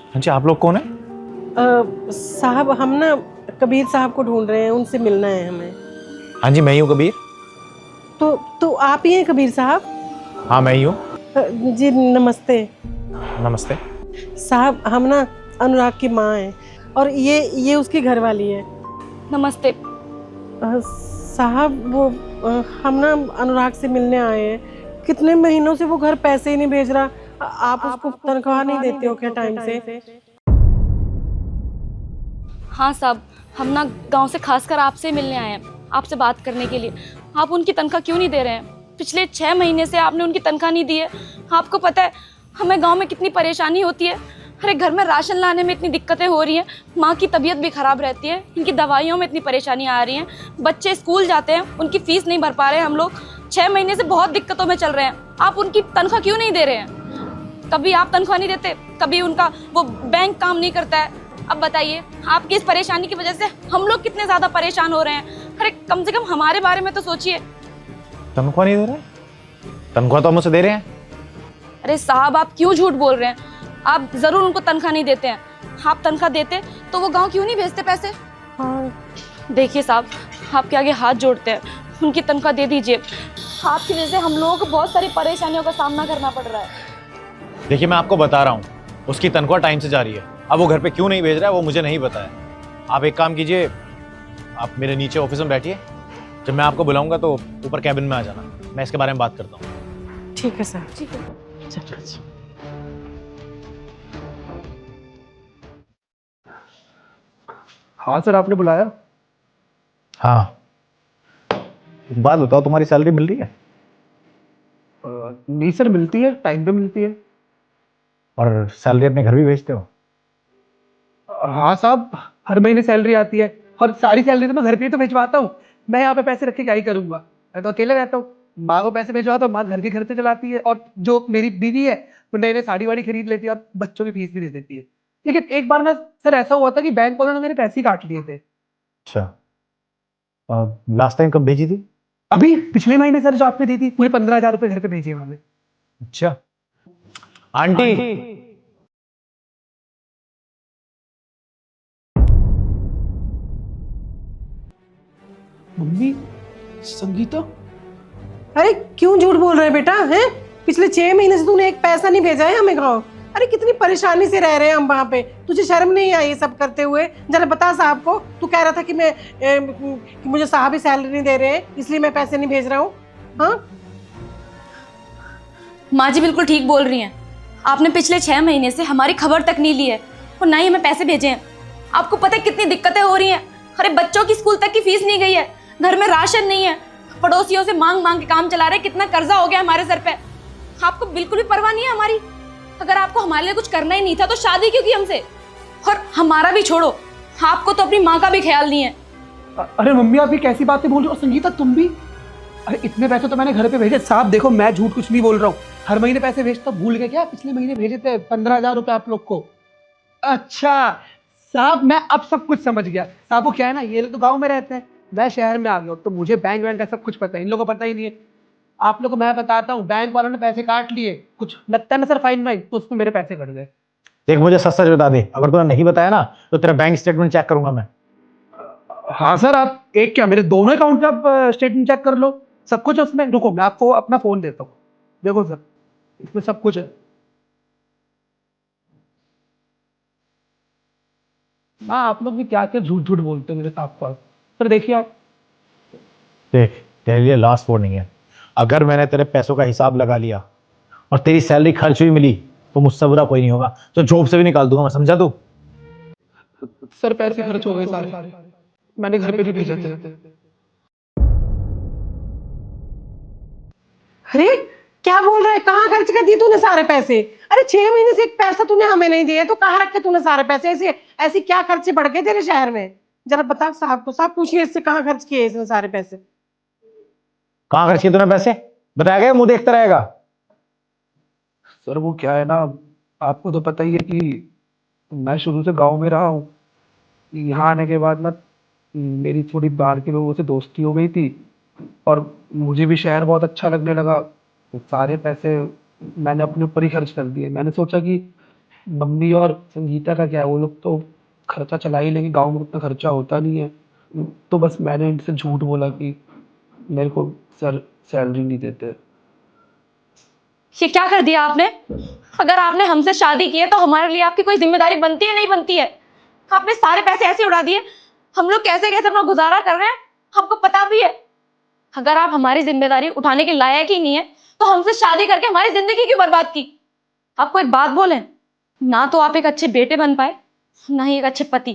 हाँ जी, आप लोग कौन है? साहब हम ना कबीर साहब को ढूंढ रहे हैं, उनसे मिलना है हमें। हाँ जी, मैं ही हूँ कबीर। तो आप ही हैं कबीर साहब? हाँ, मैं ही हूँ। जी नमस्ते नमस्ते। साहब, हम ना अनुराग की माँ हैं और ये उसकी घरवाली है। नमस्ते। साहब वो हम ना अनुराग से मिलने आए हैं। कितने महीनों से वो घर पैसे ही नहीं भेज रहा। आप उसको तनख्वाह नहीं देते हो क्या टाइम से? हाँ साहब, हम ना गांव से खासकर आपसे मिलने आए हैं, आपसे बात करने के लिए। आप उनकी तनख्वाह क्यों नहीं दे रहे हैं? पिछले 6 महीने से आपने उनकी तनख्वाह नहीं दी है। आपको पता है हमें गांव में कितनी परेशानी होती है। अरे घर में राशन लाने में इतनी दिक्कतें हो रही हैं, माँ की तबीयत भी ख़राब रहती है, इनकी दवाइयों में इतनी परेशानी आ रही हैं, बच्चे स्कूल जाते हैं, उनकी फ़ीस नहीं भर पा रहे हैं हम लोग। 6 महीने से बहुत दिक्कतों में चल रहे हैं। आप उनकी तनख्वाह क्यों नहीं दे रहे हैं? कभी आप तनख्वाह नहीं देते, कभी उनका वो बैंक काम नहीं करता है। अब बताइए, आपकी इस परेशानी की वजह से हम लोग कितने ज़्यादा परेशान हो रहे हैं। अरे कम से कम हमारे बारे में तो सोचिए। तनख्वाह नहीं दे रहे? तनख्वाह तो हम उसे दे रहे हैं। अरे साहब, आप क्यों झूठ बोल रहे हैं? आप ज़रूर उनको तनख्वाह नहीं देते हैं। आप तनख्वाह देते तो वो गांव क्यों नहीं भेजते पैसे? हाँ देखिए साहब, आपके आगे हाथ जोड़ते हैं, उनकी तनख्वाह दे दीजिए। आपकी वजह से हम लोगों को बहुत सारी परेशानियों का सामना करना पड़ रहा है। देखिए, मैं आपको बता रहा हूँ, उसकी तनख्वाह टाइम से जा रही है। अब वो घर पे क्यों नहीं भेज रहा है वो मुझे नहीं पता है। आप एक काम कीजिए, आप मेरे नीचे ऑफिस में बैठिए। जब मैं आपको बुलाऊंगा तो ऊपर कैबिन में आ जाना, मैं इसके बारे में बात करता हूँ। ठीक है सर। ठीक है। चलिए। हाँ सर, आपने बुलाया? हाँ, एक बात बताओ, तुम्हारी सैलरी मिल रही है? नहीं सर, मिलती है, टाइम पे मिलती है। और सैलरी अपने घर भी भेजते हो? हाँ साहब, हर महीने सैलरी आती है और सारी सैलरी तो मैं घर पे ही तो भिजवाता हूँ। मैं यहाँ पे पैसे रख के क्या ही करूंगा, मैं तो अकेले रहता हूँ। माँ को पैसे भिजवाता हूँ, माँ घर के खर्चे चलाती है, और जो मेरी बीवी है वो नई नई साड़ी वाड़ी खरीद लेती है और बच्चों की फीस भी दे देती है। लेकिन एक बार ना सर ऐसा हुआ था कि बैंक वालों ने मेरे पैसे ही काट लिए थे। अच्छा, लास्ट टाइम कब भेजी थी? अभी पिछले महीने सर जो आपने दी थी, पूरे 15,000 रुपये घर पे भेजे उन्होंने। अच्छा। Aunty, mummy, Sangeeta. अरे क्यों झूठ बोल रहे हैं बेटा? हैं, पिछले 6 महीने से तूने एक पैसा नहीं भेजा है हमें गाँव। अरे कितनी परेशानी से रह रहे हैं हम वहाँ पे। तुझे शर्म नहीं आई ये सब करते हुए? जरा बता साहब को। तू कह रहा था कि कि मुझे साहब ही सैलरी नहीं दे रहे हैं इसलिए मैं पैसे नहीं भेज रहा हूँ। हाँ माँ जी बिल्कुल ठीक बोल रही हैं। आपने पिछले 6 महीने से हमारी खबर तक नहीं ली है और ना ही हमें पैसे भेजे हैं। आपको पता है कितनी दिक्कतें हो रही हैं। अरे बच्चों की स्कूल तक की फीस नहीं गई है, घर में राशन नहीं है, पड़ोसियों से मांग मांग के काम चला रहे, कितना कर्जा हो गया हमारे सर पे। आपको बिल्कुल भी परवाह नहीं है हमारी। अगर आपको हमारे लिए कुछ करना ही नहीं था तो शादी क्यों की हमसे? और हमारा भी छोड़ो, आपको तो अपनी माँ का भी ख्याल नहीं है। अरे मम्मी, आप ये कैसी बातें बोल रही हो? और संगीता तुम भी? अरे इतने पैसे तो मैंने घर पे भेजे साहब। देखो, मैं झूठ कुछ नहीं बोल रहा हूँ। हर महीने पैसे भेजता हूँ। भूल गए क्या? पिछले महीने भेजे थे 15,000 रुपये आप लोग को। अच्छा साहब, मैं अब सब कुछ समझ गया। साहब वो क्या है ना, ये लोग तो गाँव में रहते हैं, मैं शहर में आ गया हूँ, तो मुझे बैंक वैंक का सब कुछ पता है, इन लोगों को पता ही नहीं है। आप लोग को मैं बताता हूँ, बैंक वालों ने पैसे काट लिए, कुछ लगता है ना सर फाइन वाइन, तो उसमें मेरे पैसे कट गए। देख मुझे सच सच बता दे, अगर तूने नहीं बताया ना तो तेरा बैंक स्टेटमेंट चेक करूंगा मैं। हाँ सर, आप एक क्या, मेरे दोनों अकाउंट का आप स्टेटमेंट चेक कर लो, सब कुछ है उसमें। रुको, मैं आपको अपना फोन देता हूँ। देखो सर, इसमें सब कुछ है। हाँ, आप लोग भी क्या क्या झूठ झूठ बोलते हो मेरे साथ पास। सर देखिए आप। देख, तेरे लिए लास्ट वार्निंग है, अगर मैंने तेरे पैसों का हिसाब लगा लिया और तेरी सैलरी खर्च हुई मिली तो मुझसे बुरा कोई नहीं होगा, तो जॉब से भी निकाल दूंगा मैं, समझा तू? सर पैसे खर्च हो गए सारे, मैंने घर पे भी भेजे थे। अरे क्या बोल रहा है? कहाँ खर्च कर दिए तूने सारे पैसे? अरे 6 महीने से एक पैसा तूने हमें नहीं दिया, तो कहाँ रखे तूने सारे पैसे? ऐसे ऐसी क्या खर्चे बढ़ गए तेरे शहर में? जरा बता साहब को। साहब पूछिए इससे, कहाँ खर्च किए इसने सारे पैसे? कहाँ खर्च किए तूने पैसे? बताया गया, मुंह देखता रहेगा। सर वो क्या है ना, आपको तो पता ही है कि मैं शुरू से गांव में रहा हूँ। यहाँ आने के बाद ना मेरी थोड़ी बाहर के लोगों से दोस्ती हो गई थी, और मुझे भी शहर बहुत अच्छा लगने लगा। तो सारे पैसे मैंने अपने ऊपर ही खर्च कर दिए। मैंने सोचा कि मम्मी और संगीता का क्या है, वो लोग तो खर्चा चला ही लेंगे, गाँव में उतना खर्चा होता नहीं है। तो बस मैंने इनसे झूठ बोला कि मेरे को सर सैलरी नहीं देते। ये क्या कर दिया आपने? अगर आपने हमसे शादी की है तो हमारे लिए आपकी कोई जिम्मेदारी बनती है नहीं बनती है? आपने सारे पैसे ऐसे उड़ा दिए। हम लोग कैसे कैसे अपना गुजारा कर रहे हैं हमको पता भी है। अगर आप हमारी जिम्मेदारी उठाने के लायक ही नहीं है तो हमसे शादी करके हमारी जिंदगी क्यों बर्बाद की? आपको एक बात बोलें, ना तो आप एक अच्छे बेटे बन पाए, ना ही एक अच्छे पति।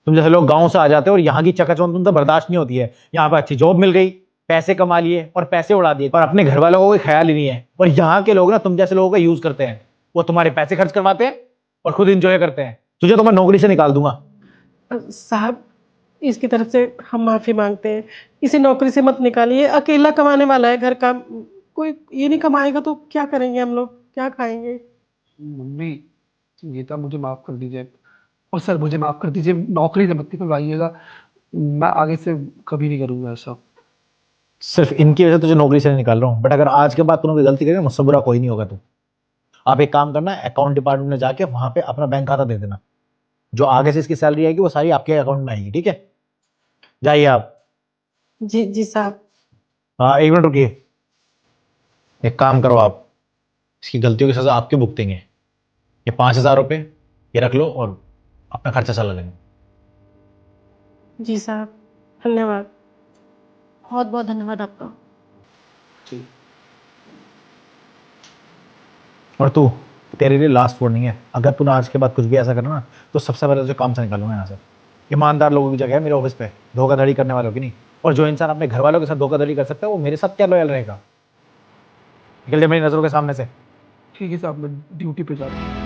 तुम जैसे लोग गांव से आ जाते हो और यहाँ की चकाचौंध तुमसे बर्दाश्त नहीं होती है। यहाँ पर अच्छी जॉब मिल गई, पैसे कमा लिए और पैसे उड़ा दिए, और अपने घर वालों को कोई ख्याल ही नहीं है। और यहाँ के लोग ना तुम जैसे लोगों का यूज करते हैं। वो तुम्हारे पैसे खर्च करवाते हैं और खुद इंजॉय करते हैं। तुझे तो मैं नौकरी से निकाल दूंगा। साहब, इसकी तरफ से हम माफी मांगते हैं। इसे नौकरी से मत निकालिए, अकेला कमाने वाला है घर का। कोई ये नहीं कमाएगा तो क्या करेंगे हम लोग, क्या खाएंगे? मम्मी, संगीता मुझे माफ कर दीजिए, और सर मुझे माफ कर दीजिए। नौकरी से मत निकलवाइएगा, मैं आगे से कभी नहीं करूँगा ऐसा। सिर्फ इनकी वजह से तुझे नौकरी से नहीं निकाल रहा हूँ, बट अगर आज के बाद तूने कोई गलती करी, मुझसे बुरा कोई नहीं होगा। तू आप एक काम करना, अकाउंट डिपार्टमेंट में जाके वहां पे अपना बैंक खाता दे देना। जो आगे से इसकी सैलरी आएगी वो सारी आपके अकाउंट में आएगी, ठीक है? जाइए आप। जी जी साहब। हाँ, एक मिनट रुकिए। एक काम करो आप, इसकी गलतियों की सजा आपके भुगतेंगे। ये 5,000 रुपये ये रख लो और अपना खर्चा चला लेंगे। जी साहब, धन्यवाद। बहुत बहुत धन्यवाद आपका। ठीक। और तू, तेरे लिए लास्ट वार्निंग है, अगर तूने आज के बाद कुछ भी ऐसा करना ना, तो सबसे पहले तुझे काम से निकालूंगा यहाँ से। ईमानदार लोगों की जगह है मेरे ऑफिस पे, धोखाधड़ी करने वालों की नहीं। और जो इंसान अपने घर वालों के साथ धोखाधड़ी कर सकता है वो मेरे साथ क्या लॉयल रहेगा? निकल जा मेरी नजरों के सामने से। ठीक है साहब, मैं ड्यूटी पे जाता हूँ।